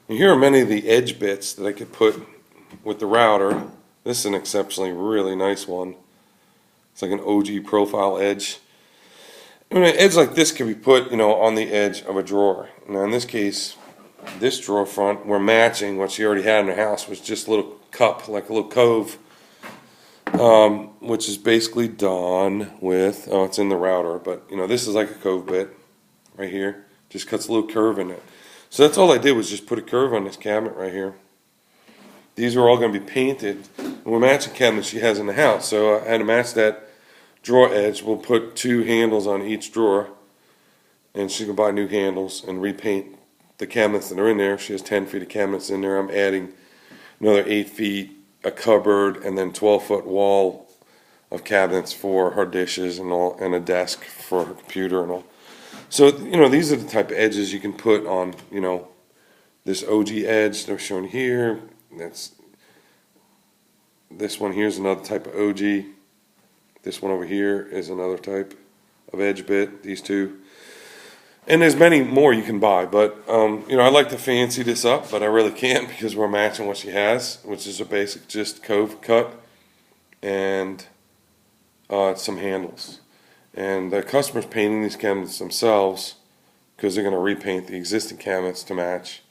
And here are many of the edge bits that I could put with the router. This is an exceptionally really nice one. It's like an OG profile edge. I mean, an edge like this can be put, on the edge of a drawer. Now, in this case, this drawer front, we're matching what she already had in her house, was just a little cup, like a little cove, which is basically done with, it's in the router, but, this is like a cove bit right here. Just cuts a little curve in it. So that's all I did, was just put a curve on this cabinet right here. These are all going to be painted. And we're matching cabinets she has in the house, so I had to match that drawer edge. We'll put 2 handles on each drawer, and she can buy new handles and repaint the cabinets that are in there. She has 10 feet of cabinets in there. I'm adding another 8 feet, a cupboard, and then 12-foot wall of cabinets for her dishes and all, and a desk for her computer and all. So, these are the type of edges you can put on, this OG edge they're showing here. This one here is another type of OG. This one over here is another type of edge bit, these two. And there's many more you can buy, but, I like to fancy this up, but I really can't because we're matching what she has, which is a basic just cove cut and some handles. And the customer's painting these cabinets themselves because they're going to repaint the existing cabinets to match.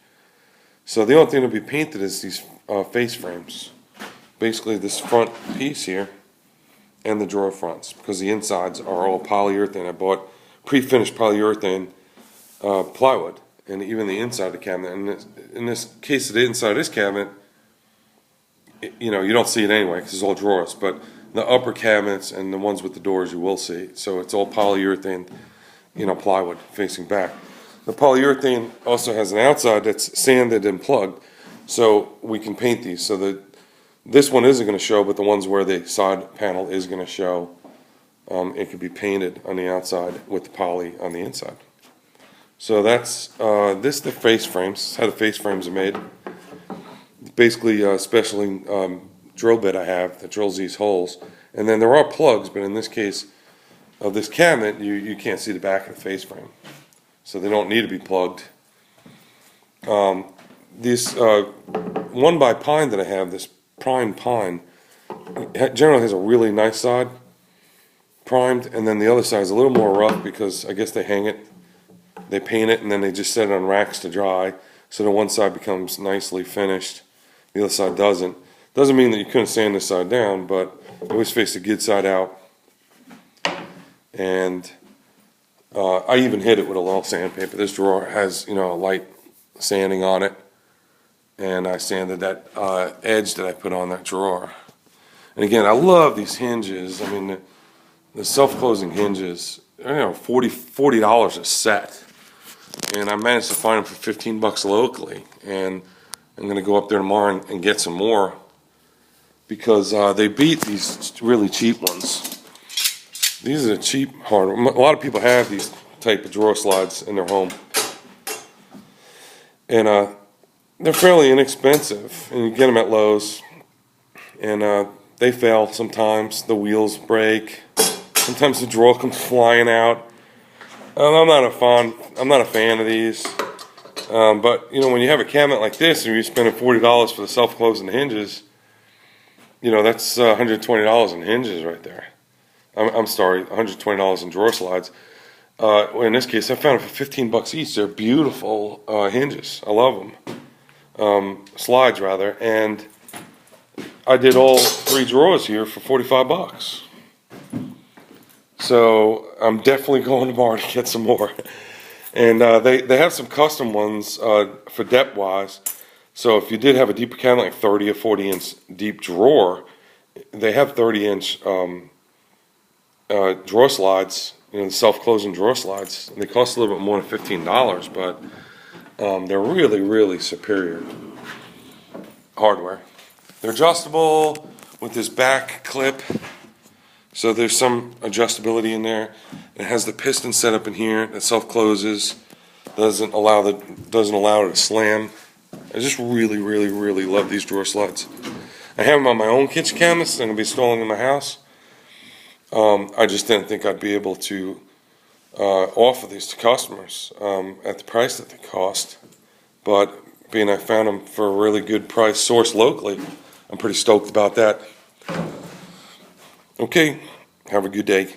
So the only thing to be painted is these face frames. Basically this front piece here and the drawer fronts, because the insides are all polyurethane. I bought pre-finished polyurethane plywood, and even the inside of the cabinet. And in this case of the inside of this cabinet, you don't see it anyway because it's all drawers, but the upper cabinets and the ones with the doors you will see. So it's all polyurethane, plywood facing back. The polyurethane also has an outside that's sanded and plugged, so we can paint these. So that this one isn't going to show, but the ones where the side panel is going to show, it could be painted on the outside with the poly on the inside. So that's this. The face frames. This is how the face frames are made. Basically, a specially drill bit I have that drills these holes, and then there are plugs. But in this case of this cabinet, you can't see the back of the face frame, so they don't need to be plugged. This 1x Pine that I have, this prime pine, generally has a really nice side primed, and then the other side is a little more rough because I guess they hang it. They paint it and then they just set it on racks to dry, so the one side becomes nicely finished, the other side doesn't. Doesn't mean that you couldn't sand this side down, but I always face the good side out. And I even hit it with a little sandpaper. This drawer has, a light sanding on it, and I sanded that edge that I put on that drawer. And again, I love these hinges. I mean, the self-closing hinges, $40 a set. And I managed to find them for $15 locally, and I'm going to go up there tomorrow and get some more because they beat these really cheap ones. These are the cheap hardware. A lot of people have these type of drawer slides in their home, and they're fairly inexpensive, and you get them at Lowe's, and they fail sometimes. The wheels break. Sometimes the drawer comes flying out. I'm not a fan of these, but when you have a cabinet like this and you're spending $40 for the self-closing hinges, that's $120 in hinges right there. I'm sorry, $120 in drawer slides. In this case, I found it for $15 each. They're beautiful hinges. I love them. Slides rather, and I did all 3 drawers here for $45. So I'm definitely going tomorrow to get some more. And they have some custom ones for depth wise. So if you did have a deeper cabinet, like 30 or 40 inch deep drawer, they have 30-inch drawer slides, self-closing drawer slides. They cost a little bit more than $15, but they're really, really superior hardware. They're adjustable with this back clip. So there's some adjustability in there. It has the piston set up in here that self-closes. Doesn't allow it to slam. I just really, really, really love these drawer slides. I have them on my own kitchen cabinets that I'm going to be installing in my house. I just didn't think I'd be able to offer these to customers at the price that they cost. But being I found them for a really good price, sourced locally. I'm pretty stoked about that. Okay, have a good day.